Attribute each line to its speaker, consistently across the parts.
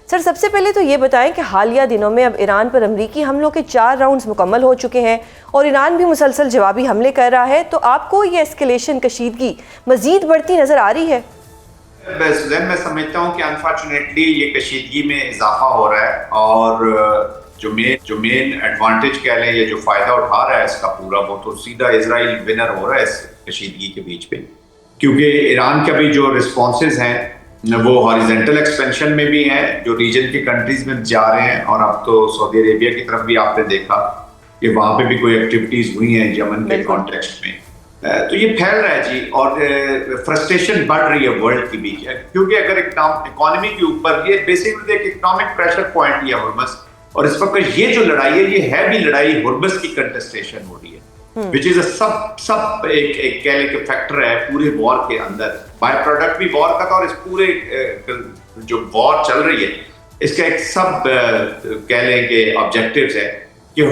Speaker 1: Sir, सबसे पहले तो ये बताएं कि हालिया दिनों में अब ईरान पर अमरीकी हमलों के 4 राउंड्स मुकम्मल हो चुके हैं और ईरान भी मुसलसल जवाबी हमले कर रहा है, तो आपको ये एस्केलेशन कशीदगी मजीद बढ़ती नज़र आ रही है?
Speaker 2: मैं समझता हूँ कि अनफॉर्चुनेटली ये कशीदगी में इजाफा हो रहा है और जो मेन एडवांटेज कह लें, ये जो फायदा उठा रहा है इसका पूरा, वो तो सीधा इजराइल विनर हो रहा है इस कशीदगी के बीच पे, क्योंकि ईरान के भी जो रिस्पॉन्सेज हैं वो हॉरिजेंटल एक्सपेंशन में भी हैं, जो रीजन की कंट्रीज में जा रहे हैं, और अब तो सऊदी अरेबिया की तरफ भी आपने देखा कि वहां पे भी कोई एक्टिविटीज हुई हैं यमन के कॉन्टेक्स्ट में। तो ये फैल रहा है जी, और फ्रस्ट्रेशन बढ़ रही है वर्ल्ड के बीच, क्योंकि अगर इकोनॉमी के ऊपर ये बेसिकली एक इकोनॉमिक प्रेशर पॉइंट है हुर्मुज़, और इस वक्त ये जो लड़ाई है ये है भी लड़ाई हुर्मुज़ की कंटेस्टेशन हो रही है, विच इज सब एक कह लें कि फैक्टर है पूरे वॉर के अंदर, बाय प्रोडक्ट भी वॉर का था, और इस पूरे जो वॉर चल रही है इसका एक सब कह लें कि ऑब्जेक्टिव्स है कि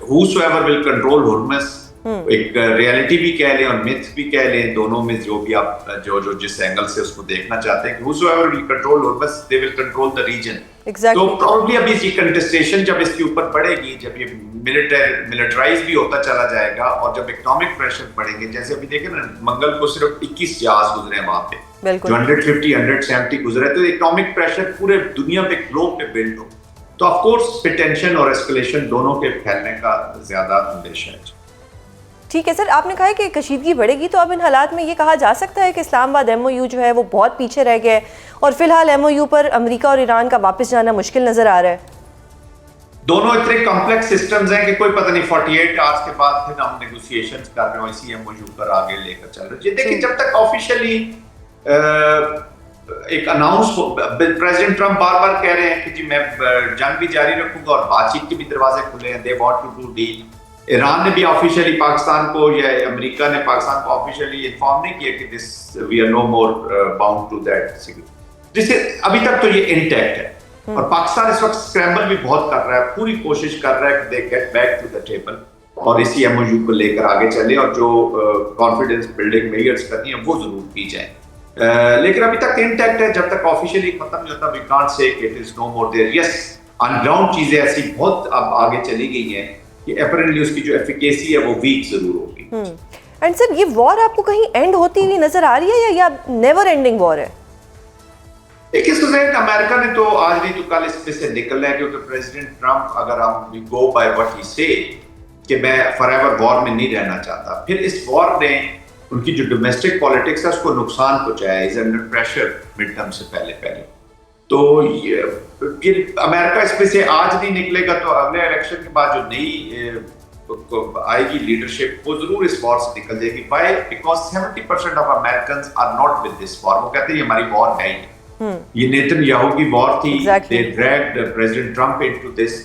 Speaker 2: whosoever will control हुर्मुज़, एक रियलिटी भी कह लें और मिथ भी कह लें, दोनों में जो भी आप जो जिस एंगल से उसको देखना चाहते हैं कि whosoever will control Hormuz, they will control the region.
Speaker 1: Exactly.
Speaker 2: तो प्रॉब्ली अभी इसकी कंटेस्टेशन जब इसके ऊपर बढ़ेगी, जब ये मिलिटराइज भी होता चला जाएगा, और जब इकोनॉमिक प्रेशर बढ़ेंगे, जैसे अभी देखें ना, मंगल को सिर्फ 21 जहाज गुजरे हैं वहां पे, जो 150-170 गुजरे, तो इकोनॉमिक प्रेशर पूरे दुनिया पे, ग्लोब पे बिल्ड हो, तो ऑफ कोर्स टेंशन और एस्केलेशन दोनों के फैलने का ज्यादा अंदेशा है।
Speaker 1: ठीक है सर, आपने कहा है कि कशीदगी बढ़ेगी, तो अब इन हालात में ये कहा जा सकता है कि इस्लामाबाद MOU जो है वो बहुत पीछे रह गया है और फिलहाल MOU पर अमेरिका और ईरान का वापस जाना मुश्किल नजर आ रहा है?
Speaker 2: दोनों इतने कॉम्प्लेक्स सिस्टम्स हैं कि कोई पता नहीं 48 आवर्स के बाद फिर हम नेगोशिएशंस कर रहे हो इसी MOU पर आगे लेकर चल रहे हैं। देखिए, जब तक ऑफिशियली एक अनाउंस, प्रेसिडेंट ट्रंप बार बार कह रहे हैं कि जी मैं जंग भी जारी रखूंगा और बातचीत के भी दरवाजे खुले हैं, they want to do deal. Iran ने भी ऑफिशियली पाकिस्तान को, या अमेरिका ने पाकिस्तान को ऑफिशियली इन्फॉर्म नहीं किया कि this we are no more bound to that, जिससे अभी तक तो ये इंटैक्ट है। और पाकिस्तान इस वक्त स्क्रैम्बल भी बहुत कर रहा है, पूरी कोशिश कर रहा है कि they get back to the table और इसी MOU को लेकर आगे चले, और जो कॉन्फिडेंस बिल्डिंग मेजर्स करनी है वो जरूर की जाए, लेकिन अभी तक इंटैक्ट है। जब तक ऑफिशियली खत्म नहीं होता, we can't say it is no more there. Yes, on ground चीजें ऐसी बहुत अब आगे चली गई हैं कि अपरेंटली उसकी जो एफिकेसी है वो वीक जरूर होगी।
Speaker 1: एंड सर, ये वॉर आपको कहीं एंड होती हुई नजर आ रही है या नेवर एंडिंग वॉर है?
Speaker 2: देखिए सुजैन, अमेरिका ने तो आज नहीं तो कल इसमें से निकलना है, क्योंकि प्रेसिडेंट ट्रंप, अगर हम गो बाय व्हाट ही से कि मैं फॉरएवर वॉर में नहीं रहना चाहता, फिर इस वॉर ने उनकी जो डोमेस्टिक पॉलिटिक्स है उसको नुकसान पहुंचाया, is under pressure mid term से पहले। तो ये अमेरिका इसमें से आज नहीं निकलेगा तो अगले इलेक्शन के बाद जो नई आएगी लीडरशिप, वो जरूर इस वॉर से निकल जाएगी। Why? Because 70% of Americans are not with this war. वो कहते हैं ये हमारी वॉर है ही, ये नेतन्याहू की वॉर थी, they dragged president Trump into this.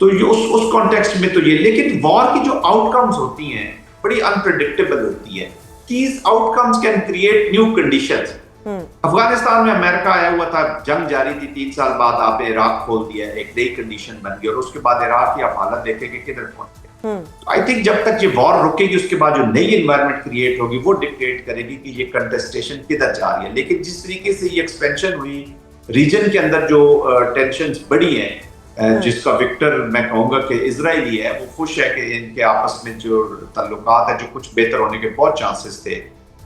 Speaker 2: तो ये उस कॉन्टेक्स्ट में तो ये, लेकिन वॉर की जो आउटकम्स होती हैं बड़ी अनप्रेडिक्टेबल होती है। These outcomes can create new conditions. Afghanistan में अमेरिका आया हुआ था, जंग जारी थी, 3 साल बाद आपने इराक खोल दिया, एक नई कंडीशन बन गई, और उसके बाद इराक की आप हालत देखेंगे किधर पहुंच गए। आई थिंक जब तक ये वॉर रुकेगी, उसके बाद जो नई एनवायरनमेंट क्रिएट होगी वो डिक्टेट करेगी कि ये कंटेस्टेशन किधर जा रही है। लेकिन जिस तरीके से ये एक्सपेंशन हुई रीजन के अंदर, जो टेंशंस बढ़ी हैं, जिसका विक्टर मैं कहूंगा कि इजराइल है, वो खुश है कि इनके आपस में जो ताल्लुकात है, जो कुछ बेहतर होने के बहुत चांसेस थे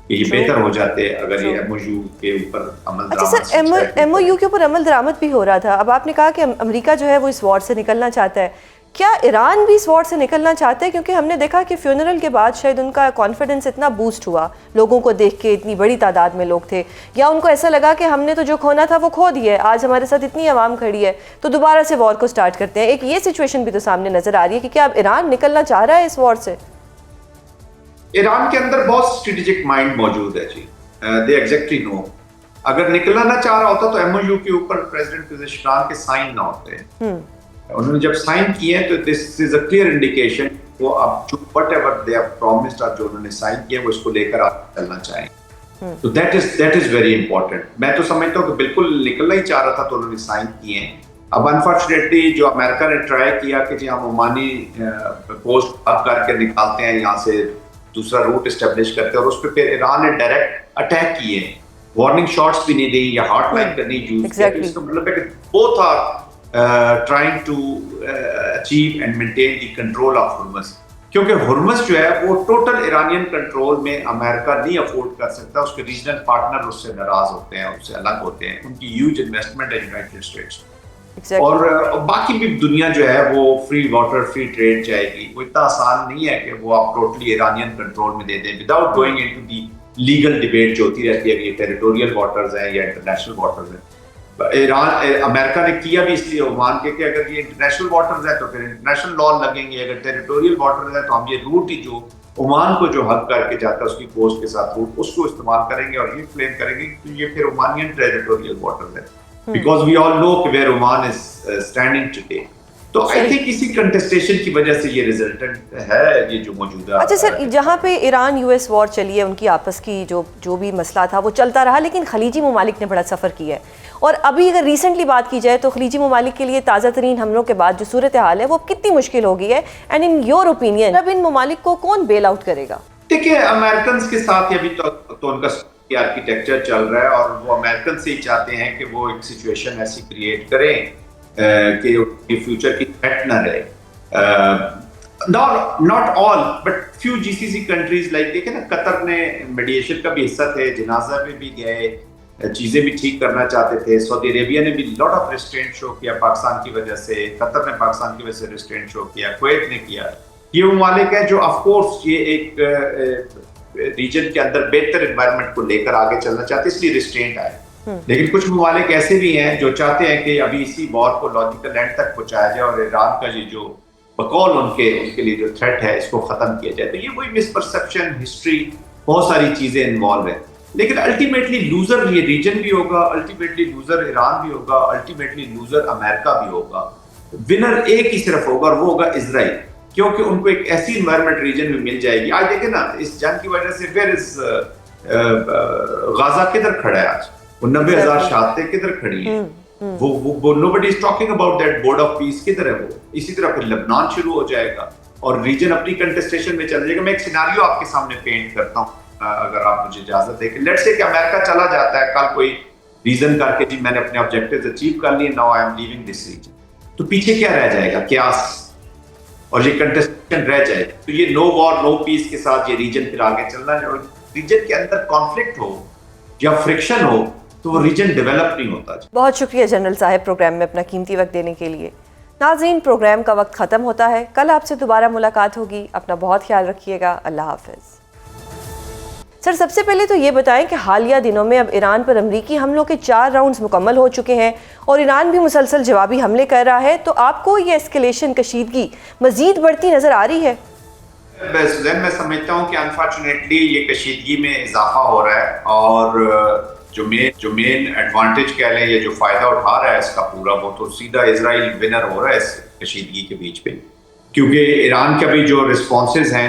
Speaker 2: कि ये बेहतर हो जाते अगर ये MOU के ऊपर अमल दरामद।
Speaker 1: अच्छा सर, MOU के ऊपर अमल दरामद भी हो रहा था। अब आपने कहा कि अमेरिका जो है वो इस वॉर से निकलना चाहता है, क्या ईरान भी इस वॉर से निकलना चाहते हैं? क्योंकि हमने देखा कि फ्यूनरल के बाद शायद उनका कॉन्फिडेंस इतना बूस्ट हुआ, लोगों को देख के, इतनी बड़ी तादाद में लोग थे, या उनको ऐसा लगा कि हमने तो जो खोना था वो खो दिया है, आज हमारे साथ इतनी आवाम खड़ी है तो दोबारा से वॉर को स्टार्ट करते हैं। एक ये सिचुएशन भी तो सामने नजर आ रही है कि क्या अब ईरान निकलना चाह रहा है इस वॉर से?
Speaker 2: ईरान के अंदर बहुत स्ट्रेटेजिक माइंड मौजूद है जी, दे एग्जैक्टली नो। अगर निकलना ना चाह रहा होता तो MOU के ऊपर प्रेसिडेंट पेजेश्कियान के साइन ना होते। उन्होंने जब साइन किए तो this is a clear indication वो अब जो व्हाटएवर दे हैव प्रॉमिस्ड और जो उन्होंने साइन किया वो इसको लेकर आप चलना चाहेंगे। तो दैट इज वेरी इंपॉर्टेंट। मैं तो समझता हूँ कि बिल्कुल निकलना ही चाह रहा था तो उन्होंने साइन किए हैं। अब अनफॉर्चुनेटली जो अमेरिका ने ट्राई किया कि जी हम ओमानी पोस्ट अप करके निकालते हैं, यहाँ से दूसरा रूट एस्टेब्लिश करते हैं, और उस पर फिर ईरान ने डायरेक्ट अटैक किए वार्निंग शॉट्स भी नहीं दी या हॉटलाइन का नहीं यूज किया, तो इसका मतलब है कि both are trying to achieve and maintain the control of Hormuz, क्योंकि हुर्मुज़ जो है वो टोटल ईरानियन कंट्रोल में अमेरिका नहीं अफोर्ड कर सकता, उसके रीजनल पार्टनर उससे नाराज होते हैं, उससे अलग होते हैं, उनकी ह्यूज इन्वेस्टमेंट है यूनाइटेड स्टेट्स और बाकी भी दुनिया जो है वो फ्री वाटर फ्री ट्रेड चाहेगी। वो इतना आसान नहीं है कि वो आप टोटली ईरानियन कंट्रोल में दे दें without going into the legal debate जो होती रहती है कि ये टेरिटोरियल वाटर्स हैं या इंटरनेशनल वाटर्स हैं। अमेरिका ने किया भी इसलिए ओमान के कि अगर ये इंटरनेशनल वाटर्स है तो फिर इंटरनेशनल लॉ लगेंगे, अगर टेरिटोरियल वाटर्स है तो हम ये रूट ही जो ओमान को जो हक करके जाता है उसकी कोस्ट के साथ रूट उसको इस्तेमाल करेंगे और ये क्लेम करेंगे कि ये फिर ओमानियन टेरिटोरियल वाटर्स है, because we all know where Oman is standing today. तो आई थिंक इसी कंटेस्टेशन की वजह से ये रिजल्टेंट है ये जो मौजूदा।
Speaker 1: अच्छा सर, जहाँ पे ईरान यूएस वॉर चली है, उनकी आपस की जो भी मसला था वो चलता रहा, लेकिन खलीजी ममालिक ने बड़ा सफ़र किया है और अभी अगर रिसेंटली बात की जाए तो खलीजी ममालिक के लिए ताज़ा तरीन हमलों के बाद जो सूरत हाल है वो कितनी मुश्किल हो गई है, एंड इन योर ओपिनियन अब इन ममालिक को कौन बेल आउट करेगा? देखिए
Speaker 2: अमेरिकन के साथ अभी तो उनका आर्किटेक्चर चल रहा है और वो अमेरिकन से ही चाहते हैं कि वो एक सिचुएशन ऐसी क्रिएट करें कि फ्यूचर की थ्रेट ना रहे। Not all but few GCC countries like देखे ना, कतर ने मीडिएशन का भी हिस्सा थे, जनाजा में भी गए, चीजें भी ठीक करना चाहते थे। सऊदी अरेबिया ने भी लॉट ऑफ रिस्ट्रेंट शो किया पाकिस्तान की वजह से, कतर ने पाकिस्तान की वजह से रिस्ट्रेंट शो किया, कुवैत ने किया। ये ममालिक है जो ऑफकोर्स ये एक रीजन के अंदर बेहतर एनवायरनमेंट को लेकर आगे चलना चाहते हैं, इसलिए रिस्ट्रेंट आए। लेकिन कुछ ममालिक ऐसे भी हैं जो चाहते हैं कि अभी इसी वॉर को लॉजिकल एंड तक पहुंचाया जाए और ईरान का ये जो बकौल उनके लिए जो थ्रेट है इसको खत्म किया जाए। तो ये वही मिसपरसेप्शन, हिस्ट्री, बहुत सारी चीजें इन्वॉल्व है, लेकिन अल्टीमेटली लूजर ये रीजन भी होगा, अल्टीमेटली लूजर ईरान भी होगा, अल्टीमेटली लूजर अमेरिका भी होगा। विनर एक ही सिर्फ होगा और वो होगा इजराइल, क्योंकि उनको एक ऐसी इन्वायरमेंट रीजन में मिल जाएगी। आज देखें ना, इस जंग की वजह से फिर इस गाजा किधर खड़ा है आज, वो 90,000 शहादतें किधर खड़ी हैं, वो nobody is talking about that board of peace किधर है वो। इसी तरह फिर लेबनान शुरू हो जाएगा और रीजन अपनी कंटेस्टेशन में चल जाएगा। मैं एक सिनारियो आपके सामने पेंट करता हूँ अगर आप मुझे इजाजत दें। लेट्स से कि अमेरिका चला जाता है कल कोई रीजन करके, जी मैंने अपने ऑब्जेक्टिव्स अचीव कर लिए, now I am leaving this region, तो पीछे क्या रह जाएगा, क्यास और ये कंटेस्टेशन रह जाए। तो ये नो वॉर नो पीस के साथ ये रीजन फिर आगे चलना है और रीजन के अंदर कॉन्फ्लिक्ट हो या फ्रिक्शन हो तो वो रीजन डेवलप नहीं होता।
Speaker 1: बहुत शुक्रिया जनरल साहब प्रोग्राम में अपना कीमती वक्त देने के लिए। नाज़रीन, प्रोग्राम का वक्त ख़त्म होता है, कल आपसे दोबारा मुलाकात होगी, अपना बहुत ख्याल रखिएगा, अल्लाह हाफ़िज़। सर, सबसे पहले तो ये बताएं कि हालिया दिनों में अब ईरान पर अमरीकी हमलों के 4 राउंड्स मुकम्मल हो चुके हैं और ईरान भी मुसलसल जवाबी हमले कर रहा है, तो आपको ये एस्केलेशन कशीदगी मज़ीद बढ़ती नज़र आ रही है?
Speaker 2: मैं समझता हूँ कि अनफॉर्चुनेटली ये कशीदगी में इजाफा हो रहा है और जो मेन एडवांटेज कह लें या जो फायदा उठा रहा है इसका पूरा, वो तो सीधा इजराइल विनर हो रहा है इस कशीदगी के बीच पे, क्योंकि ईरान के भी जो रिस्पॉन्सेज हैं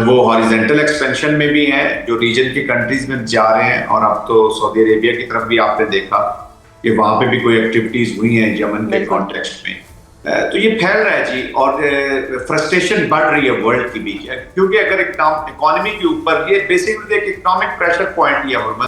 Speaker 2: वो हॉरिजेंटल एक्सपेंशन में भी हैं, जो रीजन के कंट्रीज में जा रहे हैं, और अब तो सऊदी अरेबिया की तरफ भी आपने देखा कि वहाँ पे भी कोई एक्टिविटीज हुई हैं यमन के कॉन्टेक्स्ट में। तो ये फैल रहा है जी और फ्रस्ट्रेशन बढ़ रही है वर्ल्ड के बीच, क्योंकि अगर इकोनॉमी के ऊपर ये बेसिकली एक इकोनॉमिक प्रेशर पॉइंट ही है